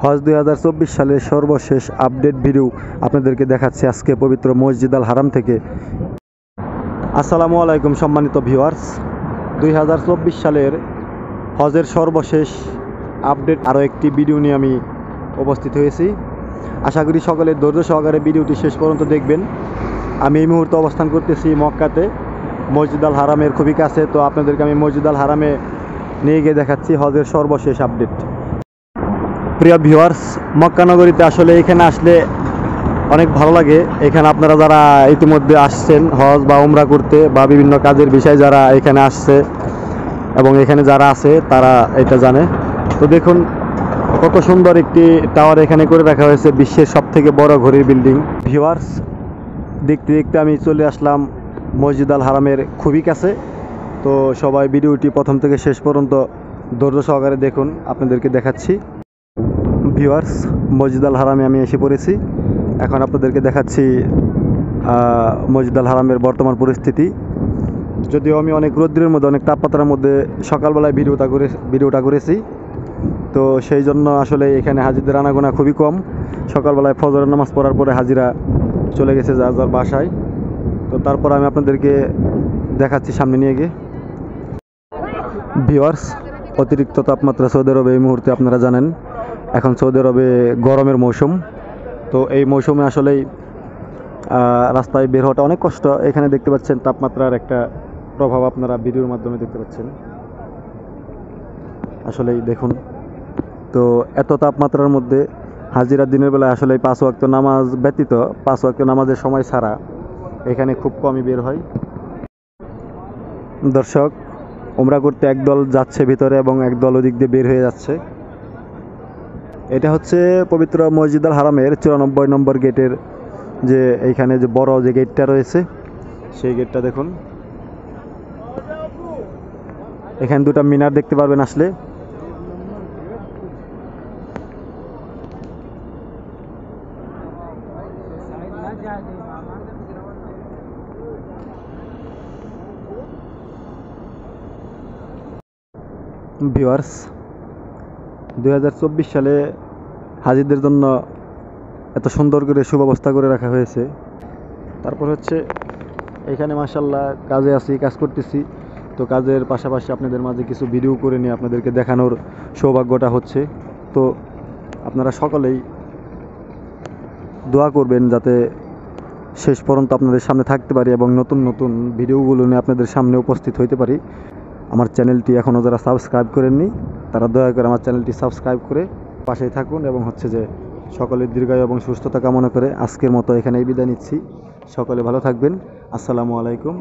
হজ 2024 সালের সর্বশেষ update video আপনাদেরকে দেখাচ্ছি আজকে পবিত্র মসজিদ আল হারাম থেকে। আসসালামু আলাইকুম সম্মানিত ভিউয়ার্স, 2024 সালের হজের সর্বশেষ আপডেট আরও একটি ভিডিও নিয়ে আমি উপস্থিত হয়েছি। আশা করি সকলে ধৈর্য সহকারে ভিডিওটি শেষ পর্যন্ত দেখবেন। আমি এই মুহূর্তে অবস্থান করতেছি মক্কাতে, মসজিদ আল হারামের খুবই কাছে। তো আপনাদেরকে আমি মসজিদ আল হারামে নিয়ে গিয়ে দেখাচ্ছি হজের সর্বশেষ আপডেট। প্রিয় ভিউয়ার্স, মক্কা নগরীতে আসলে এখানে আসলে অনেক ভালো লাগে। এখানে আপনারা যারা ইতিমধ্যে আসছেন হজ বা উমরা করতে বা বিভিন্ন কাজের বিষয়ে যারা এখানে আসছে এবং এখানে যারা আছে তারা এটা জানে। তো দেখুন কত সুন্দর একটি টাওয়ার এখানে করে রাখা হয়েছে, বিশ্বের সবথেকে বড় ঘড়ির বিল্ডিং। ভিউয়ার্স, দেখতে দেখতে আমি চলে আসলাম মসজিদ আল হারামের খুবই কাছে। তো সবাই ভিডিওটি প্রথম থেকে শেষ পর্যন্ত ধৈর্য সহকারে দেখুন, আপনাদেরকে দেখাচ্ছি। ভিউয়ার্স, মসজিদ আল হারামে আমি এসে পড়েছি। এখন আপনাদেরকে দেখাচ্ছি মসজিদ আল হারামের বর্তমান পরিস্থিতি। যদিও আমি অনেক রৌদ্রের মধ্যে, অনেক তাপমাত্রার মধ্যে সকালবেলায় ভিডিওটা করেছি, তো সেই জন্য আসলে এখানে হাজিদের আনাগোনা খুবই কম। সকালবেলায় ফজরের নামাজ পড়ার পরে হাজিরা চলে গেছে যার যার বাসায়। তো তারপর আমি আপনাদেরকে দেখাচ্ছি সামনে নিয়ে গিয়ে। ভিউয়ার্স, অতিরিক্ত তাপমাত্রা সৌদি আরবে এই মুহূর্তে আপনারা জানেন এখন সৌদি আরবে গরমের মৌসুম। তো এই মৌসুমে আসলেই রাস্তায় বের হওয়াটা অনেক কষ্ট। এখানে দেখতে পাচ্ছেন তাপমাত্রার একটা প্রভাব আপনারা ভিডিওর মাধ্যমে দেখতে পাচ্ছেন। আসলেই দেখুন, তো এত তাপমাত্রার মধ্যে হাজিরা দিনের বেলায় আসলে 5 ওয়াক্ত নামাজ ব্যতীত 5 ওয়াক্ত নামাজের সময় ছাড়া এখানে খুব কমই বের হয়। দর্শক, উমরা করতে একদল যাচ্ছে ভিতরে এবং একদল ওদিক দিয়ে বের হয়ে যাচ্ছে। এটা হচ্ছে পবিত্র মসজিদ আল হারামের 94 নম্বর গেটের যে এইখানে যে বড় যে গেটটা রয়েছে সেই গেটটা দেখুন। এখানে দুটো মিনার দেখতে পারবেন আসলে। ভিউয়ার্স, 2024 সালে হাজিদের জন্য এত সুন্দর করে সুব্যবস্থা করে রাখা হয়েছে। তারপর হচ্ছে এখানে মাশাআল্লাহ কাজ করতেছি। তো কাজের পাশাপাশি আপনাদের মাঝে কিছু ভিডিও করে নিয়ে আপনাদেরকে দেখানোর সৌভাগ্যটা হচ্ছে। তো আপনারা সকলেই দোয়া করবেন যাতে শেষ পর্যন্ত আপনাদের সামনে থাকতে পারি এবং নতুন নতুন ভিডিওগুলো নিয়ে আপনাদের সামনে উপস্থিত হইতে পারি। আমার চ্যানেলটি এখনও যারা সাবস্ক্রাইব করেননি তারা দয়া করে আমার চ্যানেলটি সাবস্ক্রাইব করে পাশেই থাকুন এবং হচ্ছে যে সকলের দীর্ঘায়ু এবং সুস্থতা কামনা করে আজকের মতো এখানেই বিদায় নিচ্ছি। সকলে ভালো থাকবেন। আসসালামু আলাইকুম।